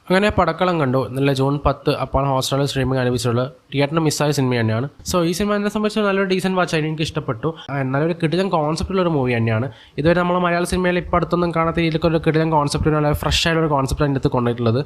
അങ്ങനെ പടക്കളം കണ്ടു. നല്ല ജൂൺ 10 അപ്പോൾ ഹോട്ട്സ്റ്റാറിൽ സ്ട്രീമിംഗ് ആരംഭിച്ചുള്ള തിയേറ്ററിന് മിസ്സായ സിനിമ തന്നെയാണ്. സോ ഈ സിനിമ എന്നെ സംബന്ധിച്ച് നല്ലൊരു ഡീസൻറ്റ് വാച്ചായി എനിക്ക് ഇഷ്ടപ്പെട്ടു. നല്ലൊരു കിടിലൻ കോൺസെപ്റ്റുള്ള ഒരു മൂവി തന്നെയാണ്. ഇതുവരെ നമ്മൾ മലയാള സിനിമയിൽ ഇപ്പോൾ അടുത്തൊന്നും കാണാത്ത രീതിയിലൊക്കെ ഒരു കിടിലൻ കോൺസെപ്റ്റ്, നല്ല ഫ്രഷ് ആയിട്ടൊരു കോൺസെപ്റ്റ് അതിൻ്റെ അടുത്ത് കൊണ്ടുപോയിട്ടുള്ളത്.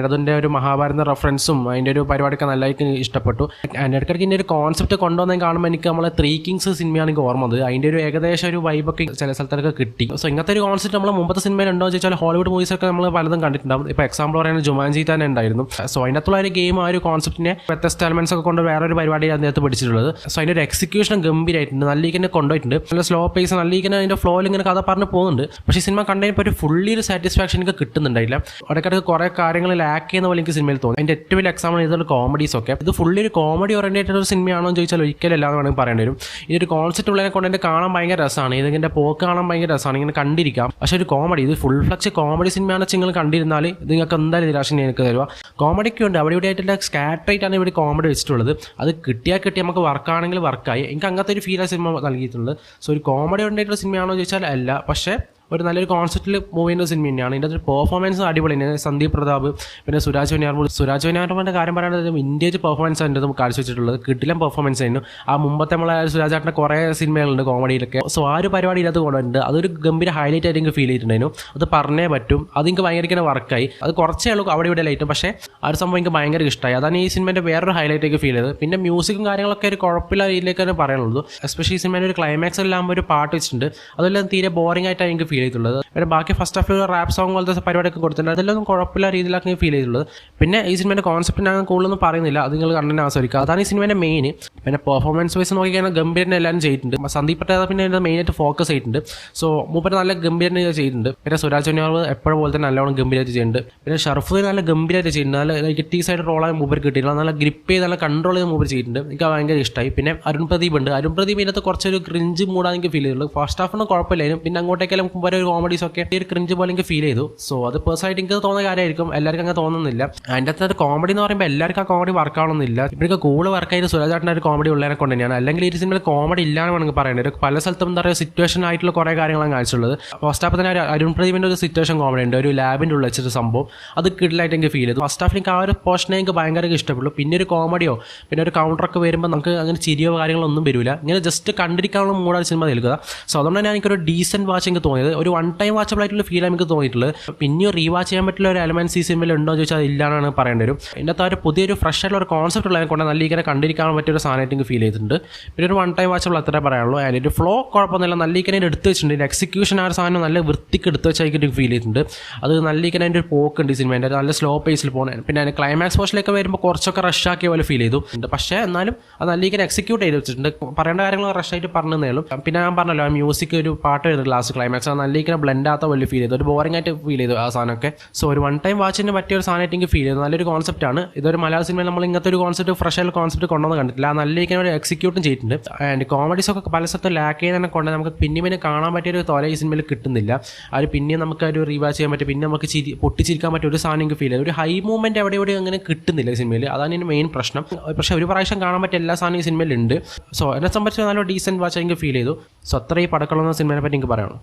അതിൻ്റെ ഒരു മഹാഭാരത റെഫറൻസും അതിൻ്റെ ഒരു പരിപാടിയൊക്കെ നല്ലതായിട്ട് ഇഷ്ടപ്പെട്ടു. അതിൻ്റെ ഇടയ്ക്കിടയ്ക്ക് ഇതിൻ്റെ ഒരു കോൺസെപ്റ്റ് കൊണ്ടുവന്നേ കാണുമ്പോൾ എനിക്ക് നമ്മളെ 3 Kings സിനിമയാണ് എനിക്ക് ഓർമ്മ വന്നത്. അതിൻ്റെ ഒരു ഏകദേശം ഒരു വൈബൊക്കെ ചില സ്ഥലത്തൊക്കെ കിട്ടി. സോ ഇങ്ങനത്തെ ഒരു കോൺസെപ്റ്റ് നമ്മൾ മുമ്പത്തെ സിനിമയിൽ ഉണ്ടോ എന്ന് ചോദിച്ചാൽ ഹോളിവുഡ് മൂവീസൊക്കെ നമ്മൾ പലതും കണ്ടിട്ടുണ്ടാവും. ഇപ്പോൾ എക്സാമ്പിൾ പറയുന്നത് ജുമാൻജി തന്നെ ഉണ്ടായിരുന്നു. സോ അതിനകത്തുള്ള ഒരു ഗെയിം ആ ഒരു കോൺസെപ്റ്റിനെ വ്യത്യസ്ത എലമെന്റ്സ് ഒക്കെ കൊണ്ട് വേറൊരു പരിപാടി അതിനകത്ത് പഠിച്ചിട്ടുള്ളത്. സോ അതിൻ്റെ ഒരു എക്സിക്യൂഷൻ ഗംഭീരമായിട്ടുണ്ട്. നല്ല രീതിക്ക് കൊണ്ടുപോയിട്ടുണ്ട്. നല്ല സ്ലോ പേസ്, നല്ല രീതിക്ക് അതിൻ്റെ ഫ്ലോയിൽ ഇങ്ങനെ കഥ പറഞ്ഞ് പോകുന്നുണ്ട്. പക്ഷേ ഈ സിനിമ കണ്ടതിപ്പോൾ ഒരു ഫുള്ളി ഒരു സാറ്റിസ്ഫാക്ഷൻ എനിക്ക് കിട്ടുന്നുണ്ടായില്ല. ഇടയ്ക്കിടയ്ക്ക് കുറേ കാര്യങ്ങൾ ലാക്ക് ചെയ്യുന്ന പോലെ എനിക്ക് സിനിമയിൽ തോന്നി. അതിൻ്റെ ഏറ്റവും വലിയ എക്സാമ്പിൾ ഇതൊരു കോമഡീസ് ഒക്കെ. ഇത് ഫുള്ളി ഒരു കോമഡി ഓറിയന്റഡ് ഒരു സിനിമയാണോ എന്ന് ചോദിച്ചാൽ ഒരിക്കലും അല്ലാതെ വേണമെങ്കിൽ പറയേണ്ടി വരും. ഇതൊരു കോൺസെപ്റ്റ് ഉള്ളതിനെ കൊണ്ട് എൻ്റെ കാണാൻ ഭയങ്കര രസമാണ്. ഇതിൻ്റെ പോക്ക് കാണാൻ ഭയങ്കര രസമാണ്, ഇങ്ങനെ കണ്ടിരിക്കാം. പക്ഷേ ഒരു കോമഡി, ഇത് ഫുൾ ഫ്ലക്സ് കോമഡി സിനിമയാണെന്ന് വെച്ചാൽ നിങ്ങൾ കണ്ടിരുന്നാൽ ഇത് നിങ്ങൾക്ക് എന്തായാലും നിരാശ എനിക്ക് തരുക. കോമഡിക്ക് ഉണ്ട് അവിടെ ഇവിടെ ആയിട്ടുള്ള സ്കാറ്ററായിട്ടാണ് ഇവിടെ കോമഡി വെച്ചിട്ടുള്ളത്. അത് കിട്ടിയാൽ നമുക്ക് വർക്കാണെങ്കിൽ വർക്കായി. എനിക്ക് അങ്ങനത്തെ ഒരു ഫീൽ ആ സിനിമ നൽകിയിട്ടുള്ളത്. സോ ഒരു കോമഡി ഉണ്ടായിട്ടുള്ള സിനിമയാണോ എന്ന് ചോദിച്ചാൽ അല്ല, പക്ഷേ ഒരു നല്ലൊരു കോൺസെപ്റ്റിൽ മൂവ് ചെയ്യുന്ന സിനിമ തന്നെയാണ്. ഇതിൻ്റെ ഒരു പെർഫോമൻസ് അടിപൊളി തന്നെ. സന്ദീപ് പ്രതാപ്, പിന്നെ സുരാജ് വെഞ്ഞാറമ്മൂടിൻ്റെ കാര്യം പറയാനുള്ളത് വിൻറ്റേജ് പെർഫോമൻസ് ആണ് നമുക്ക് കാഴ്ചവെച്ചിട്ടുള്ളത്. കിടിലൻ പെർഫോമൻസ് ആയിരുന്നു. ആ മുമ്പത്തെ നമ്മളെ സുരാജേട്ടൻ്റെ കുറേ സിനിമകളുണ്ട് കോമഡിയിലൊക്കെ. സോ ആ ഒരു പരിപാടി ഇതിനകത്ത് കൊണ്ടുവരുന്നുണ്ട്. അതൊരു ഗംഭീര ഹൈലൈറ്റ് ആയിട്ട് എനിക്ക് ഫീൽ ചെയ്തിട്ടുണ്ടായിരുന്നു. അത് പറഞ്ഞേ പറ്റും. അത് എനിക്ക് ഭയങ്കര വർക്കായി. അത് കുറച്ചേ ഉള്ളൂ അവിടെ ഇവിടെ ലൈറ്റും, പക്ഷേ ആ ഒരു സംഭവം എനിക്ക് ഭയങ്കര ഇഷ്ടമായി. അതാണ് ഈ സിനിമേൻ്റെ വേറൊരു ഹൈലൈറ്റ് ഒക്കെ ഫീൽ ചെയ്തത്. പിന്നെ മ്യൂസിക്കും കാര്യങ്ങളൊക്കെ ഒരു കുഴപ്പമില്ല രീതിയിലേക്കാണ് പറയാനുള്ളൂ. എസ്പെഷ്യലി ഈ സിനിമേൻ്റെ ഒരു ക്ലൈമാക്സ് എല്ലാം ഒരു പാട്ട് വെച്ചിട്ടുണ്ട്. അതെല്ലാം തീരെ ബോറിംഗ് ആയിട്ടാണ് എനിക്ക് ഫീൽ ചെയ്തിട്ടുള്ളത്. പിന്നെ ബാക്കി ഫസ്റ്റ് ഹാഫിൽ ഒരു റാപ്പ് സോങ് പോലത്തെ പരിപാടിയൊക്കെ കൊടുത്തിട്ടുണ്ട്. അതെല്ലാം കുഴപ്പമില്ല രീതിയിലാണ് ഫീൽ ചെയ്തിട്ടുള്ളത്. പിന്നെ ഈ സിനിമേൻ്റെ കോൺസെപ്റ്റ് ഞാൻ കൂടുതലൊന്നും പറയുന്നില്ല, അത് നിങ്ങൾ കണ്ടിട്ട് ആസ്വദിക്കുക. അതാണ് ഈ സിനിമേൻ്റെ മെയിൻ. പിന്നെ പെർഫോമൻസ് വൈസ് നോക്കിക്കഴിഞ്ഞാൽ ഗംഭീരനെ എല്ലാവരും ചെയ്തിട്ടുണ്ട്. സന്ദീപ് പ്രതാപ് പിന്നെ മെയിനായിട്ട് ഫോക്കസ് ചെയ്തിട്ടുണ്ട്. സോ മൂപ്പര് നല്ല ഗംഭീരനെ ചെയ്തിട്ടുണ്ട്. പിന്നെ സുരാജ് വെഞ്ഞാറമ്മൂട് എപ്പോഴും പോലെ തന്നെ നല്ലോണം ഗംഭീരമായിട്ട് ചെയ്യുന്നുണ്ട്. പിന്നെ ഷർഫ് നല്ല ഗംഭീരമായിട്ട് ചെയ്യുന്നുണ്ട്. നല്ല ഗിറ്റീസ് ആയിട്ട് റോളാൻ മൂപ്പർ കിട്ടിയില്ല. നല്ല ഗ്രിപ്പ് ചെയ്ത് നല്ല കൺട്രോൾ ചെയ്ത് മൂപ്പർ ചെയ്തിട്ടുണ്ട്. എനിക്ക് ഭയങ്കര ഇഷ്ടമായി. പിന്നെ അരുൺ പ്രദീപ് ഉണ്ട്. അരുൺ പ്രദീപ് ഇതിനകത്ത് കുറച്ചൊരു ക്രിഞ്ച് മൂടാൻ എനിക്ക് ഫീൽ ചെയ്തിട്ടുള്ളൂ. ഫസ്റ്റ് ഹാഫൊന്നും കുഴപ്പമില്ലായിരുന്നു. പിന്നെ അങ്ങോട്ടേക്കെല്ലാം മുമ്പ് ഒരു കോമഡീസ് ഒക്കെ ഒരു ക്രിഞ്ച് പോലെ എനിക്ക് ഫീൽ ചെയ്തു. സോ അത് പേഴ്സണായിട്ട് എനിക്ക് തോന്നുന്ന കാര്യമായിരിക്കും, എല്ലാവർക്കും അങ്ങനെ തോന്നുന്നില്ല. അതിൻ്റെ അകത്ത് കോമഡി എന്ന് പറയുമ്പോൾ എല്ലാവർക്കും ആ കോമഡി വർക്കാവണമെന്നില്ല. ഇപ്പോഴൊക്കെ കൂടുതൽ വർക്കായിട്ട് സുരാജേട്ടൻ്റെ ഒരു കോമഡി ഉള്ളതിനെ കൊണ്ട് തന്നെയാണ്. അല്ലെങ്കിൽ ഈ സിനിമയിൽ കോമഡി ഇല്ലാന്ന് വേണമെങ്കിൽ പറയേണ്ടത്. പല സ്ഥലത്തും എന്താ പറയുക സിറ്റുവേഷൻ ആയിട്ടുള്ള കുറേ കാര്യങ്ങളാണ് കാണിച്ചുള്ളത്. ഫസ്റ്റ് ഹാഫ് തന്നെ അരുൺ പ്രദീപിൻ്റെ ഒരു സിറ്റുവേഷൻ കോമഡി ഉണ്ട്. ഒരു ലാബിൻ്റെ ഉള്ളിൽ വെച്ചൊരു സംഭവം അത് കിടിലായിട്ട് എനിക്ക് ഫീൽ ചെയ്തു. ഫസ്റ്റ് ഹാഫിൽ എനിക്ക് ആ ഒരു പോർഷനെ എനിക്ക് ഭയങ്കര ഇഷ്ടപ്പെട്ടു. പിന്നെ ഒരു കോമഡിയോ പിന്നെ ഒരു കൗണ്ടറൊക്കെ വരുമ്പോൾ നമുക്ക് അങ്ങനെ ചിരിയോ കാര്യങ്ങളൊന്നും വരില്ല. ഇങ്ങനെ ജസ്റ്റ് കണ്ടിരിക്കാനുള്ള മൂടാണ് സിനിമ നൽകുക. സോ അതുകൊണ്ട് തന്നെ എനിക്കൊരു ഡീസൻറ്റ് വാച്ച് എനിക്ക് തോന്നിയത്. ഒരു വൺ ടൈം വാച്ചബിൾ ആയിട്ടുള്ള ഫീൽ എനിക്ക് തോന്നിയിട്ടുള്ളത്. പിന്നെ റീവാച്ച് ചെയ്യാൻ പറ്റുള്ള ഒരു എലമെന്റ്സ് ഈ സിനിമയിൽ ഉണ്ടോ എന്ന് ചോദിച്ചാൽ അത് ഇല്ലാന്നാണ് പറയേണ്ടി വരും. ഇതിൻ്റെ അകത്ത് ഒരു പുതിയൊരു ഫ്രഷ് ആയിട്ടുള്ള ഒരു കോൺസെപ്റ്റ് ഉള്ളതിനെ കൊണ്ട് നല്ല ഇങ്ങനെ കണ്ടിരിക്കാൻ പറ്റിയ ഒരു സാധനമായിട്ട് എനിക്ക് ഫീൽ ചെയ്തിട്ടുണ്ട്. പിന്നെ ഒരു വൺ ടൈം വാച്ചബിൾ അത്രേ പറയാനുള്ളൂ. അതിൻ്റെ ഒരു ഫ്ലോ കുഴപ്പമൊന്നുമില്ല. നല്ല ഇങ്ങനെ എടുത്ത് വെച്ചിട്ടുണ്ട്. ഇതിൻ്റെ എക്സിക്യൂഷൻ ആ ഒരു സാധനം നല്ല വൃത്തിക്ക് എടുത്ത് വെച്ചായിട്ട് എനിക്ക് ഫീൽ ചെയ്തിട്ടുണ്ട്. അത് നല്ല ഇങ്ങനെ അതിൻ്റെ ഒരു പോക്കുണ്ട് ഈ സിനിമേൻ്റെ. നല്ല സ്ലോ പേസിൽ പോകുന്നത്. പിന്നെ അതിന് ക്ലൈമാക്സ് പോർഷനിലേക്ക് വരുമ്പോൾ കുറച്ചൊക്കെ റഷാക്കിയ പോലെ ഫീൽ ചെയ്തു. പക്ഷേ എന്നാലും അത് നല്ല ഇങ്ങനെ എക്സിക്യൂട്ട് ചെയ്ത് വെച്ചിട്ടുണ്ട്. പറയേണ്ട കാര്യങ്ങൾ റഷായിട്ട് പറഞ്ഞു തന്നേലും. പിന്നെ ഞാൻ പറഞ്ഞല്ലോ ആ മ്യൂസിക് ഒരു പാട്ട് വരുന്നത് ലാസ്റ്റ് ക്ലൈമാക്സ് അത് നല്ല ഇങ്ങനെ ബ്ലെൻഡ് ആത്ത പോലെ ഫീൽ ചെയ്തു. ഒരു ബോറിംഗ് ആയിട്ട് ഫീൽ ചെയ്തു ആ സാധനമൊക്കെ. സോ ഒരു വൺ ടൈം വാച്ചിന് പറ്റിയ ഒരു സാധനമായിട്ട് എനിക്ക് ഫീൽ ചെയ്തു. നല്ലൊരു കോൺസെപ്റ്റാണ്. ഇതൊരു മലയാള സിനിമയിൽ നമ്മൾ ഇങ്ങനത്തെ ഒരു കോൺസെപ്റ്റ് ഫ്രഷ് ആയിട്ടുള്ള കോൺസെപ്റ്റ് കൊണ്ടുവന്ന് കണ്ടിട്ടില്ല. നല്ല രീതിക്ക് ഒരു എക്സിക്യൂട്ടും ചെയ്തിട്ടുണ്ട്. ആൻഡ് കോമഡീസ് ഒക്കെ പല സ്ഥലത്തും ലാക്ക് ചെയ്യുന്നതിനെ കൊണ്ട് നമുക്ക് പിന്നെ കാണാൻ പറ്റിയൊരു തോല ഈ സിനിമയിൽ കിട്ടുന്നില്ല. അത് പിന്നെ നമുക്ക് ഒരു റീവാച്ച് ചെയ്യാൻ പറ്റും. പിന്നെ നമുക്ക് പൊട്ടിച്ചിരിക്കാൻ പറ്റിയ ഒരു സാധനം എനിക്ക് ഫീൽ ചെയ്തു. ഒരു ഹൈ മൂവ്മെൻറ്റ് എവിടെ അങ്ങനെ കിട്ടുന്നില്ല ഈ സിനിമയിൽ. അതാണ് ഇതിൻ്റെ മെയിൻ പ്രശ്നം. പക്ഷേ ഒരു പ്രാവശ്യം കാണാൻ പറ്റിയ എല്ലാ സാധനവും ഈ സിനിമയിൽ ഉണ്ട്. സോ എന്നെ സംബന്ധിച്ച് നല്ല ഡീസൻറ്റ് വാച്ച് എനിക്ക് ഫീൽ ചെയ്തു. സോ അത്ര ഈ പടക്കളം എന്ന സിനിമയെ പറ്റി എനിക്ക് പറയണം.